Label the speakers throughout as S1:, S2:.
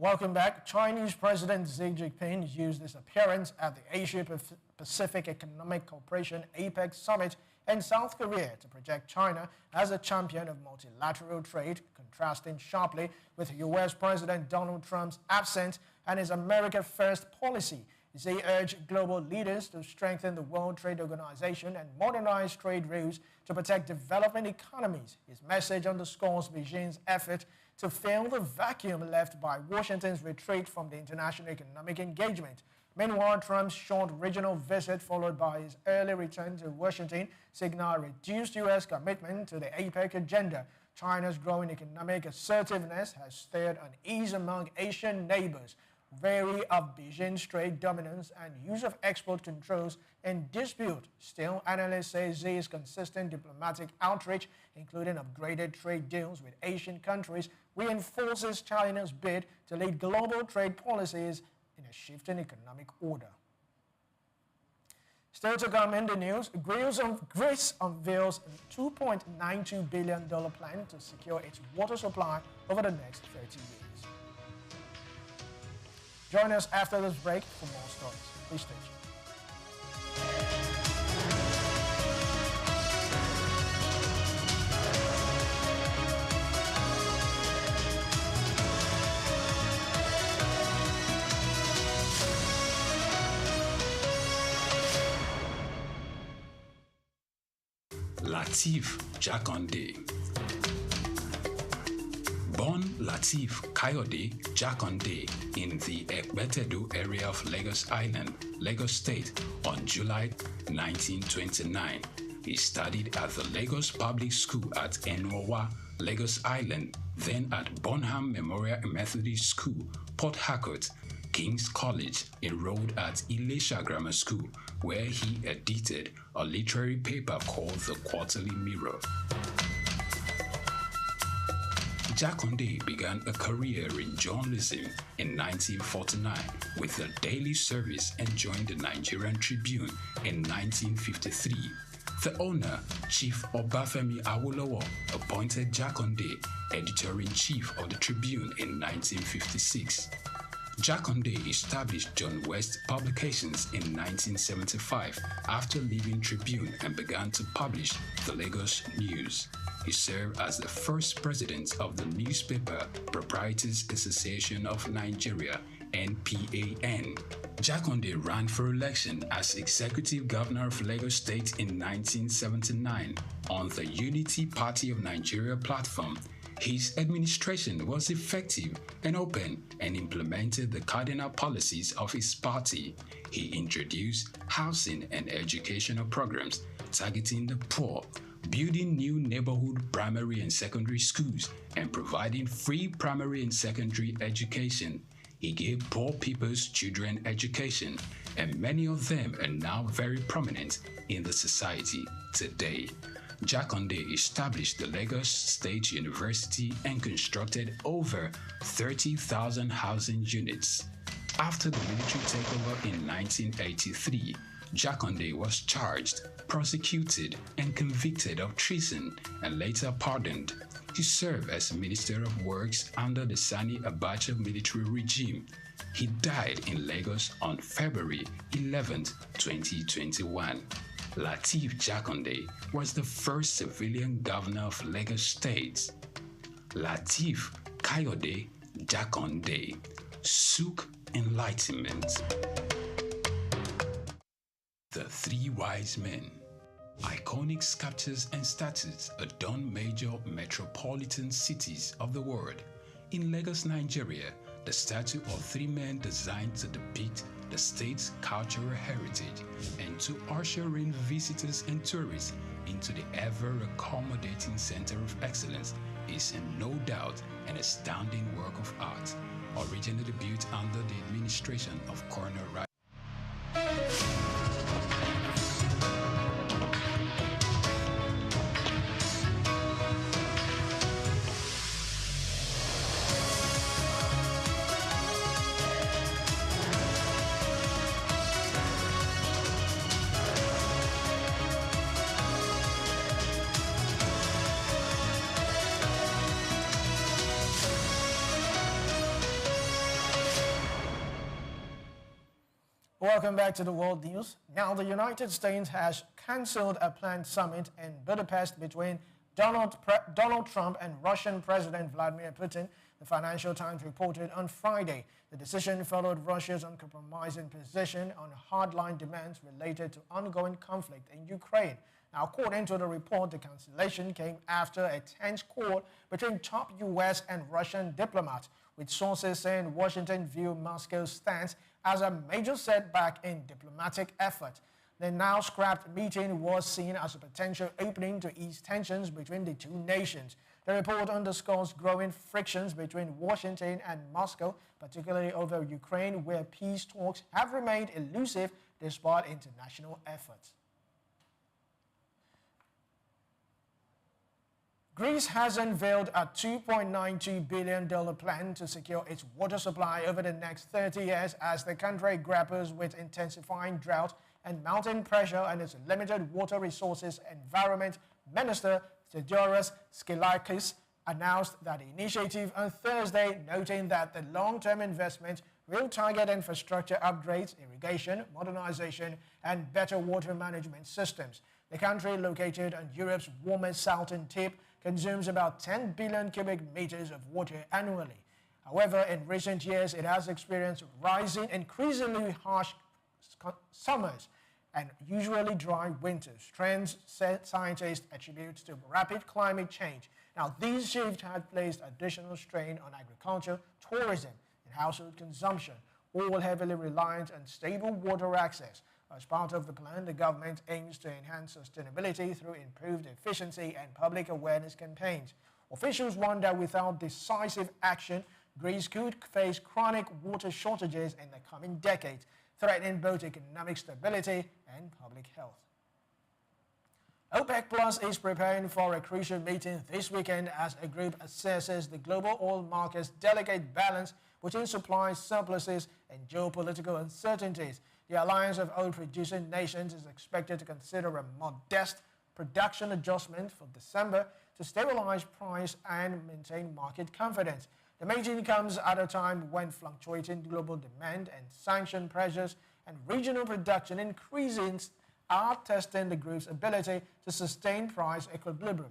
S1: Welcome back. Chinese President Xi Jinping used his appearance at the Asia-Pacific Economic Cooperation APEC Summit in South Korea to project China as a champion of multilateral trade, contrasting sharply with U.S. President Donald Trump's absence and his America First policy. Xi urged global leaders to strengthen the World Trade Organization and modernize trade rules to protect developing economies. His message underscores Beijing's effort to fill the vacuum left by Washington's retreat from the international economic engagement. Meanwhile, Trump's short regional visit, followed by his early return to Washington, signal a reduced U.S. commitment to the APEC agenda. China's growing economic assertiveness has stirred unease among Asian neighbors, wary of Beijing's trade dominance and use of export controls in dispute. Still, analysts say Xi's consistent diplomatic outreach, including upgraded trade deals with Asian countries, reinforces China's bid to lead global trade policies in a shifting economic order. Still to come in the news, Greece unveils a $2.92 billion plan to secure its water supply over the next 30 years. Join us after this break for more stories. Please stay tuned.
S2: Lateef Jakande. Born Lateef Kayode Jakande in the Ekpetedo area of Lagos Island, Lagos State on July 1929. He studied at the Lagos Public School at Enowa, Lagos Island, then at Bonham Memorial Methodist School, Port Harcourt, King's College, enrolled at Ilesha Grammar School, where he edited a literary paper called The Quarterly Mirror. Jakande began a career in journalism in 1949 with the Daily Service and joined the Nigerian Tribune in 1953. The owner, Chief Obafemi Awolowo, appointed Jakande editor-in-chief of the Tribune in 1956. Jakande established John West Publications in 1975 after leaving Tribune and began to publish the Lagos News. He served as the first president of the Newspaper Proprietors Association of Nigeria, NPAN. Jakande ran for election as executive governor of Lagos State in 1979 on the Unity Party of Nigeria platform. His administration was effective and open and implemented the cardinal policies of his party. He introduced housing and educational programs targeting the poor, building new neighborhood primary and secondary schools, and providing free primary and secondary education. He gave poor people's children education, and many of them are now very prominent in the society today. Jakande established the Lagos State University and constructed over 30,000 housing units. After the military takeover in 1983, Jakande was charged, prosecuted, and convicted of treason and later pardoned. He served as Minister of Works under the Sani Abacha military regime. He died in Lagos on February 11, 2021. Lateef Jakande was the first civilian governor of Lagos State. Lateef Kayode Jakande, SOUQ Enlightenment. The Three Wise Men. Iconic sculptures and statues adorn major metropolitan cities of the world. In Lagos, Nigeria, the statue of three men designed to depict the state's cultural heritage and to usher in visitors and tourists into the ever-accommodating center of excellence is no doubt an astounding work of art, originally built under the administration of Colonel Wright.
S1: Welcome back to the World News. Now, the United States has cancelled a planned summit in Budapest between Donald Trump and Russian President Vladimir Putin, the Financial Times reported on Friday. The decision followed Russia's uncompromising position on hardline demands related to ongoing conflict in Ukraine. Now, according to the report, the cancellation came after a tense call between top U.S. and Russian diplomats, with sources saying Washington viewed Moscow's stance as a major setback in diplomatic effort. The now scrapped meeting was seen as a potential opening to ease tensions between the two nations. The report underscores growing frictions between Washington and Moscow, particularly over Ukraine, where peace talks have remained elusive despite international efforts. Greece has unveiled a $2.92 billion plan to secure its water supply over the next 30 years as the country grapples with intensifying drought and mounting pressure on its limited water resources. Environment Minister Theodoros Skylakis announced that initiative on Thursday, noting that the long-term investment will target infrastructure upgrades, irrigation, modernization, and better water management systems. The country, located on Europe's warmest southern tip, consumes about 10 billion cubic meters of water annually. However, in recent years, it has experienced rising, increasingly harsh summers and usually dry winters, trends scientists attribute to rapid climate change. Now, these shifts have placed additional strain on agriculture, tourism, and household consumption, all heavily reliant on stable water access. As part of the plan, the government aims to enhance sustainability through improved efficiency and public awareness campaigns. Officials warn that without decisive action, Greece could face chronic water shortages in the coming decades, threatening both economic stability and public health. OPEC Plus is preparing for a crucial meeting this weekend as a group assesses the global oil market's delicate balance between supply surpluses and geopolitical uncertainties. The alliance of oil-producing nations is expected to consider a modest production adjustment for December to stabilize price and maintain market confidence. The meeting comes at a time when fluctuating global demand and sanction pressures and regional production increases are testing the group's ability to sustain price equilibrium.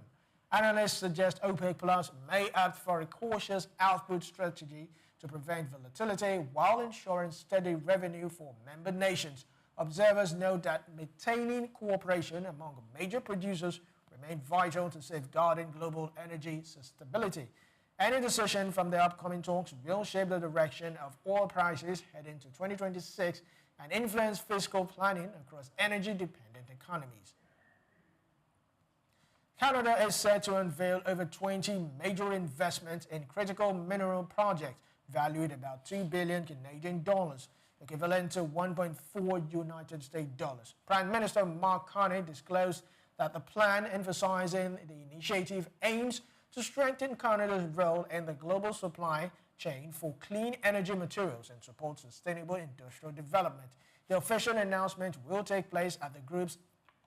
S1: Analysts suggest OPEC Plus may opt for a cautious output strategy to prevent volatility while ensuring steady revenue for member nations. Observers note that maintaining cooperation among major producers remains vital to safeguarding global energy stability. Any decision from the upcoming talks will shape the direction of oil prices heading to 2026 and influence fiscal planning across energy-dependent economies. Canada is set to unveil over 20 major investments in critical mineral projects valued about $2 billion Canadian dollars, equivalent to 1.4 United States dollars. Prime Minister Mark Carney disclosed that the plan, emphasizing the initiative, aims to strengthen Canada's role in the global supply chain for clean energy materials and support sustainable industrial development. The official announcement will take place at the group's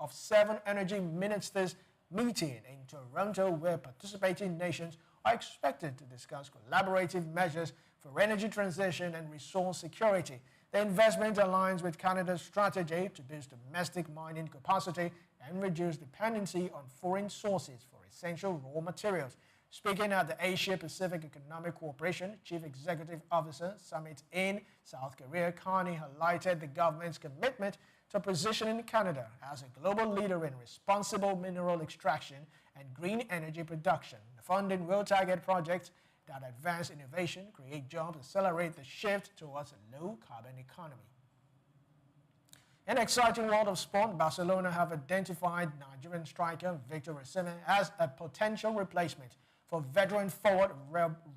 S1: of 7 energy ministers meeting in Toronto, where participating nations are expected to discuss collaborative measures for energy transition and resource security. The investment aligns with Canada's strategy to boost domestic mining capacity and reduce dependency on foreign sources for essential raw materials. Speaking at the Asia-Pacific Economic Cooperation Chief Executive Officer Summit in South Korea, Carney highlighted the government's commitment to positioning Canada as a global leader in responsible mineral extraction and green energy production. The funding will target projects that advance innovation, create jobs, accelerate the shift towards a low-carbon economy. In an exciting world of sport, Barcelona have identified Nigerian striker Victor Osimhen as a potential replacement for veteran forward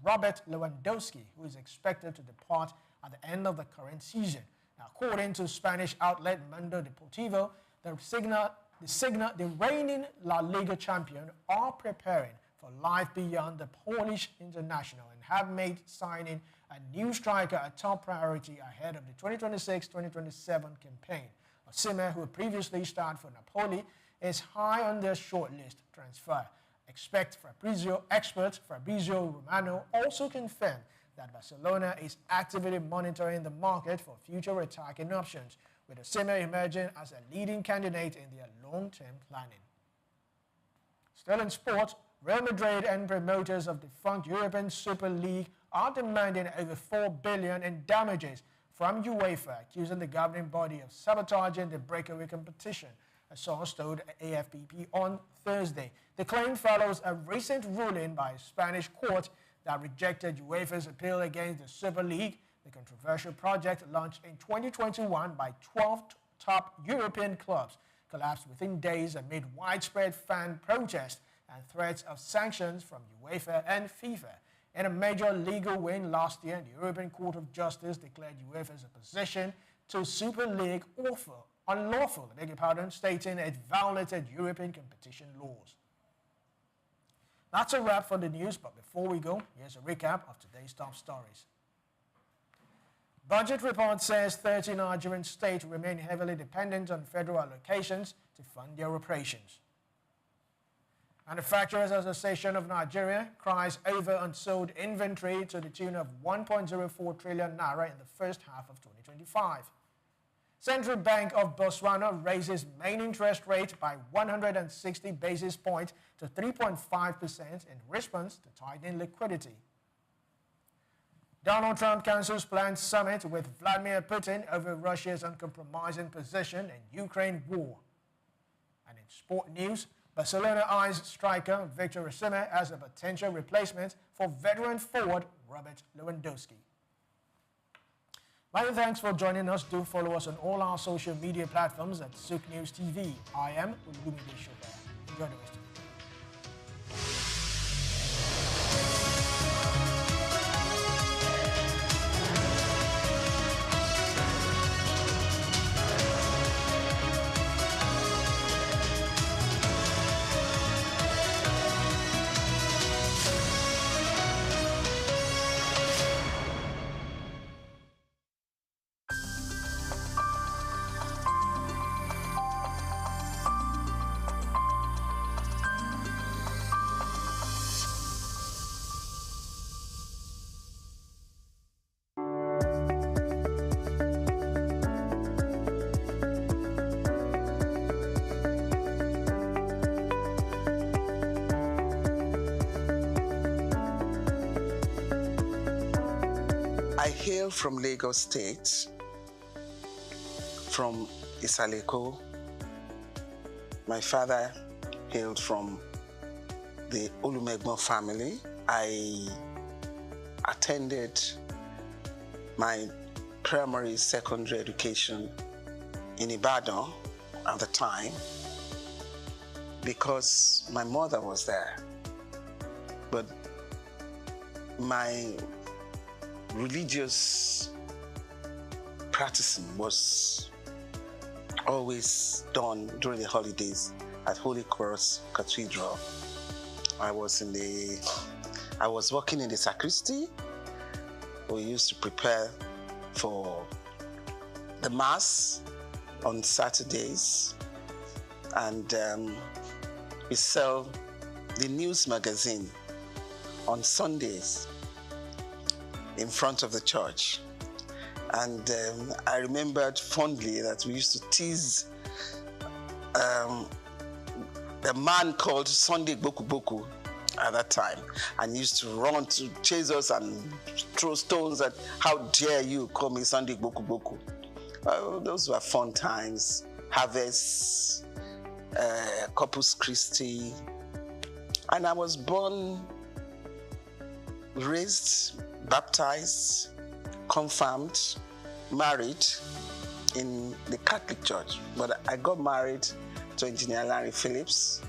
S1: Robert Lewandowski, who is expected to depart at the end of the current season. Now, according to Spanish outlet Mundo Deportivo, the reigning La Liga champion are preparing for life beyond the Polish international and have made signing a new striker a top priority ahead of the 2026-2027 campaign. Osimhen, who previously starred for Napoli, is high on their shortlist transfer. Expert Fabrizio Romano also confirmed that Barcelona is actively monitoring the market for future attacking options, with Osimhen emerging as a leading candidate in their long-term planning. Still in sport, Real Madrid and promoters of the defunct European Super League are demanding over $4 billion in damages from UEFA, accusing the governing body of sabotaging the breakaway competition, a source told AFPP on Thursday. The claim follows a recent ruling by a Spanish court that rejected UEFA's appeal against the Super League, the controversial project launched in 2021 by 12 top European clubs, collapsed within days amid widespread fan protests and threats of sanctions from UEFA and FIFA. In a major legal win last year, the European Court of Justice declared UEFA's opposition to Super League unlawful, stating it violated European competition laws. That's a wrap for the news, but before we go, here's a recap of today's top stories. Budget report says 30 Nigerian states remain heavily dependent on federal allocations to fund their operations. Manufacturers Association of Nigeria cries over unsold inventory to the tune of 1.04 trillion naira in the first half of 2025. Central Bank of Botswana raises main interest rate by 160 basis points to 3.5% in response to tightening liquidity. Donald Trump cancels planned summit with Vladimir Putin over Russia's uncompromising position in Ukraine war. And in sport news, Barcelona eyes striker Victor Osimhen as a potential replacement for veteran forward Robert Lewandowski. Many thanks for joining us. Do follow us on all our social media platforms at SOUQNews TV. I am Olumide Shoba. Enjoy the rest of the day.
S3: I hail from Lagos State, from Isaleko. My father hailed from the Olumegbo family. I attended my primary, secondary education in Ibadan at the time because my mother was there. But my religious practicing was always done during the holidays at Holy Cross Cathedral. I was working in the sacristy. We used to prepare for the Mass on Saturdays, and we sell the news magazine on Sundays in front of the church. And I remembered fondly that we used to tease the man called Sunday Boku Boku at that time, and he used to run to chase us and throw stones at, how dare you call me Sunday Boku Boku. Those were fun times. Harvest, Corpus Christi. And I was born, raised, baptized, confirmed, married in the Catholic Church. But I got married to Engineer Larry Phillips,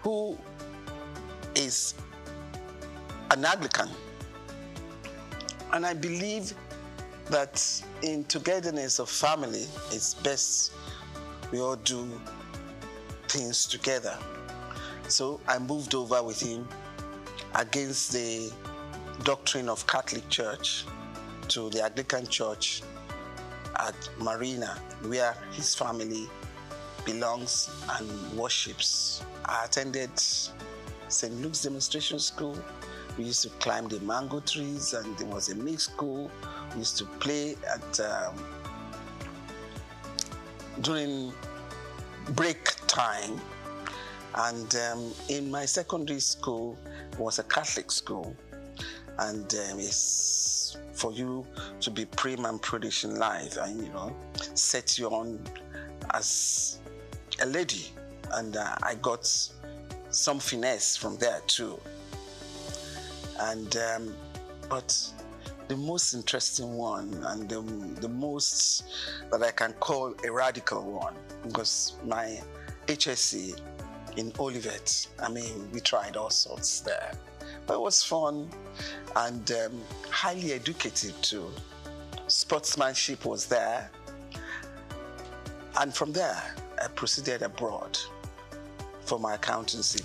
S3: who is an Anglican. And I believe that in togetherness of family, it's best we all do things together. So I moved over with him against the doctrine of Catholic Church to the Anglican Church at Marina, where his family belongs and worships. I attended St. Luke's Demonstration School, We used to climb the mango trees, and there was a mixed school. We used to play at during break time. And in my secondary school, it was a Catholic school. And it's for you to be prim and prudish in life, and set you on as a lady. And I got some finesse from there too. And but the most interesting one, and the most that I can call a radical one, was my HSC in Olivet. I mean, we tried all sorts there, but it was fun and highly educative too. Sportsmanship was there, and from there I proceeded abroad for my accountancy.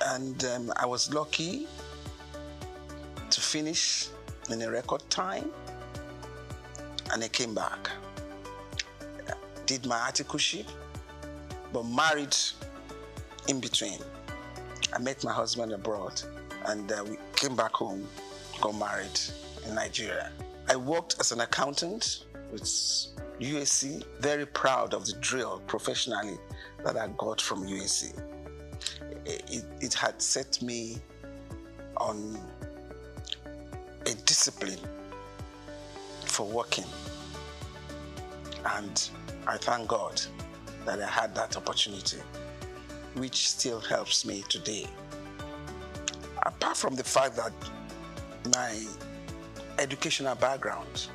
S3: And I was lucky to finish in a record time, and I came back. Did my articleship, but married in between. I met my husband abroad, and we came back home, got married in Nigeria. I worked as an accountant with USC, very proud of the drill professionally that I got from USC. It had set me on a discipline for working, and I thank God that I had that opportunity, which still helps me today. Apart from the fact that my educational background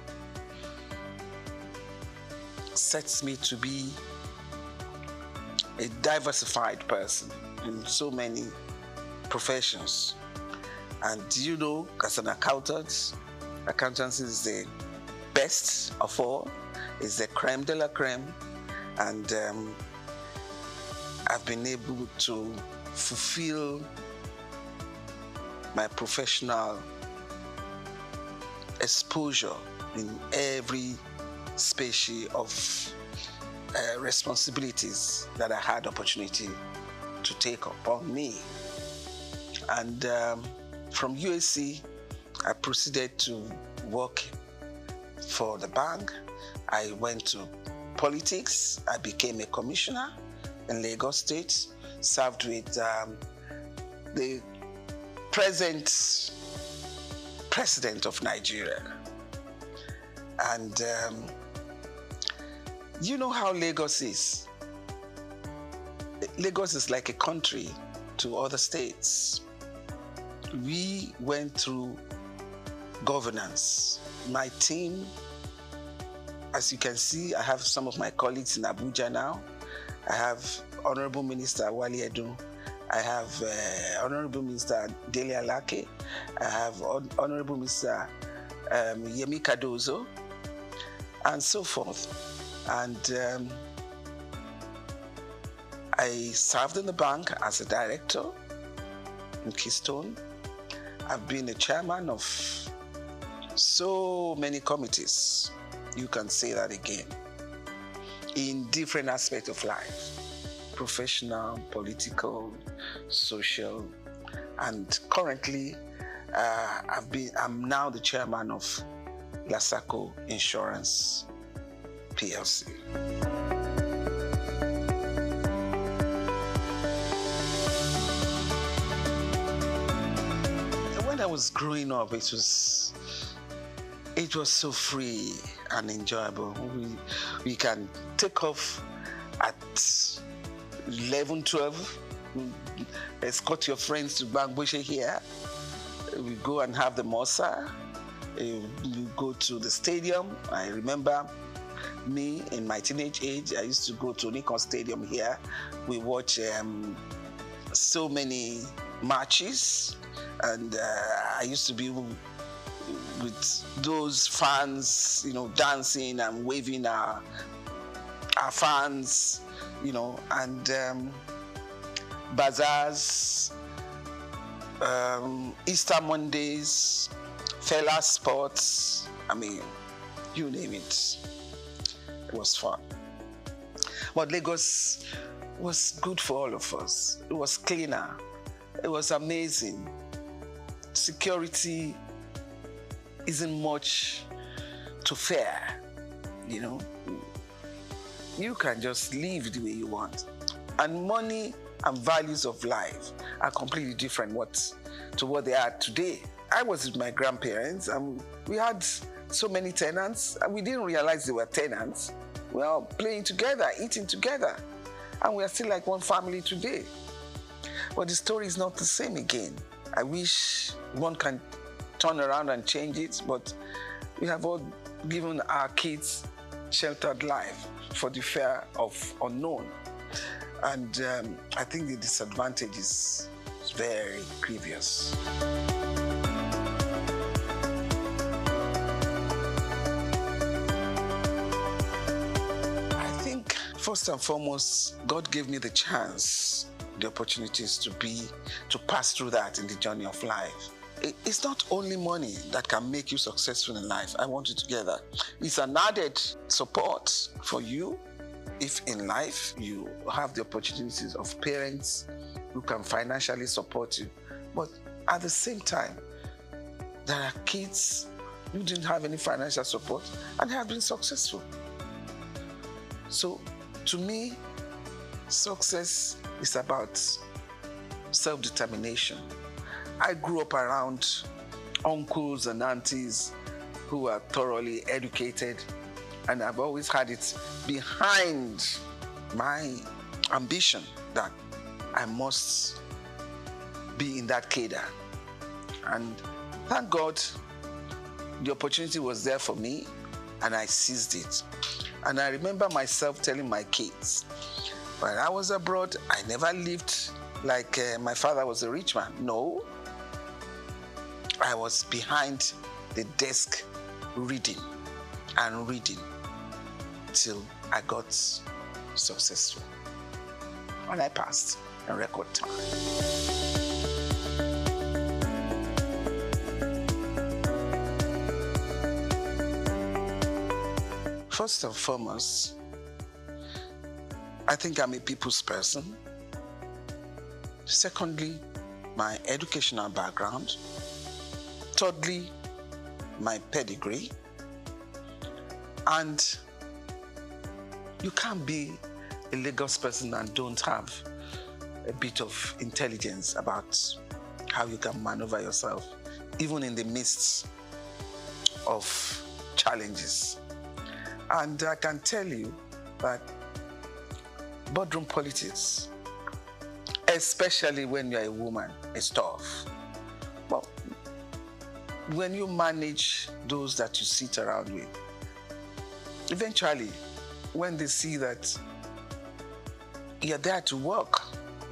S3: sets me to be a diversified person in so many professions. And as an accountant, accountancy is the best of all, is the creme de la creme, and I've been able to fulfill my professional exposure in every species of responsibilities that I had opportunity to take upon me. And from USC, I proceeded to work for the bank. I went to politics. I became a commissioner in Lagos State, served with the present president of Nigeria. And you know how Lagos is. Lagos is like a country to other states. We went through governance. My team, as you can see, I have some of my colleagues in Abuja now. I have Honorable Minister Wali Edun. I have Honorable Minister Dele Alake. I have Honorable Minister Yemi Cardozo, and so forth. And I served in the bank as a director in Keystone. I've been a chairman of so many committees, you can say that again, in different aspects of life, professional, political, social, and currently I'm now the chairman of SOUQ Insurance PLC. When I was growing up, it was so free and enjoyable. We can take off at 11, 12, escort your friends to Bangboshe here. We go and have the Mosa. We go to the stadium. I remember me in my teenage age, I used to go to Nikon Stadium here. We watch so many matches, and I used to be with those fans, dancing and waving our fans, and bazaars, Easter Mondays, Fela Sports, I mean, you name it. It was fun. But Lagos was good for all of us. It was cleaner. It was amazing. Security isn't much to fear, you know. You can just live the way you want. And money and values of life are completely different to what they are today. I was with my grandparents and we had so many tenants and we didn't realize they were tenants. We were all playing together, eating together, and we are still like one family today. But the story is not the same again. I wish one can turn around and change it, but we have all given our kids sheltered life for the fear of unknown. And I think the disadvantage is very grievous. I think first and foremost, God gave me the chance, the opportunities to pass through that in the journey of life. It's not only money that can make you successful in life. I want you to get that. It's an added support for you if in life you have the opportunities of parents who can financially support you. But at the same time, there are kids who didn't have any financial support and have been successful. So to me, success is about self-determination. I grew up around uncles and aunties who are thoroughly educated, and I've always had it behind my ambition that I must be in that cadre. And thank God the opportunity was there for me and I seized it. And I remember myself telling my kids, when I was abroad, I never lived like my father was a rich man. No. I was behind the desk reading and reading till I got successful. And I passed in record time. First and foremost, I think I'm a people's person. Secondly, my educational background. Thirdly, my pedigree. And you can't be a Lagos person and don't have a bit of intelligence about how you can maneuver yourself, even in the midst of challenges. And I can tell you that boardroom politics, especially when you're a woman, is tough. But when you manage those that you sit around with, eventually, when they see that you're there to work,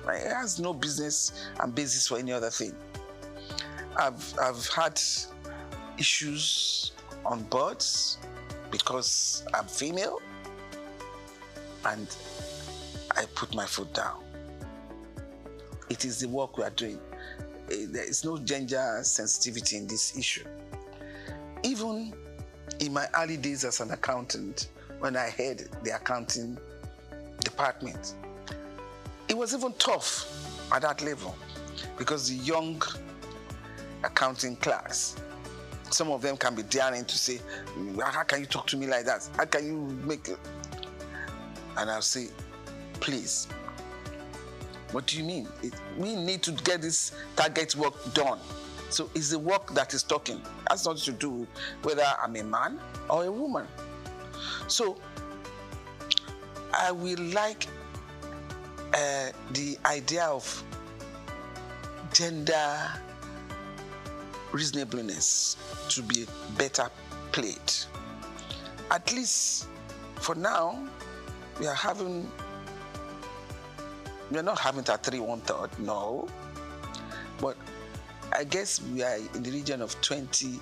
S3: it has no business and basis for any other thing. I've had issues on boards because I'm female, and I put my foot down. It is the work we are doing. There is no gender sensitivity in this issue. Even in my early days as an accountant, when I head the accounting department, it was even tough at that level because the young accounting clerks, some of them can be daring to say, how can you talk to me like that? How can you make it? And I'll say, please, what do you mean? We need to get this target work done. So it's the work that is talking. That's not to do with whether I'm a man or a woman. So I will like the idea of gender reasonableness to be better played. At least for now, we are not having that 3 1/3, no. But I guess we are in the region of 20%.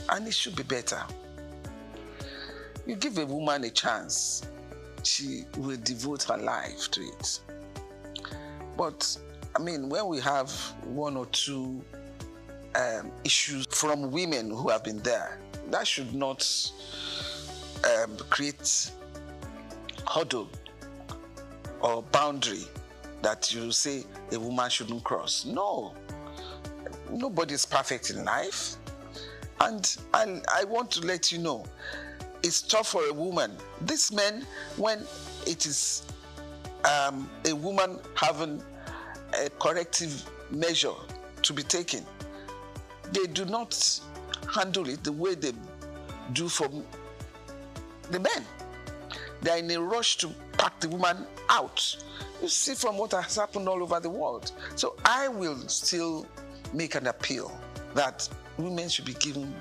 S3: And it should be better. You give a woman a chance, she will devote her life to it. But, I mean, when we have 1 or 2 issues from women who have been there, that should not create hurdle or boundary that you say a woman shouldn't cross. No, nobody's perfect in life. And I want to let you know, it's tough for a woman. These men, when it is a woman having a corrective measure to be taken, they do not handle it the way they do for the men. They are in a rush to pack the woman out. You see from what has happened all over the world. So I will still make an appeal that women should be given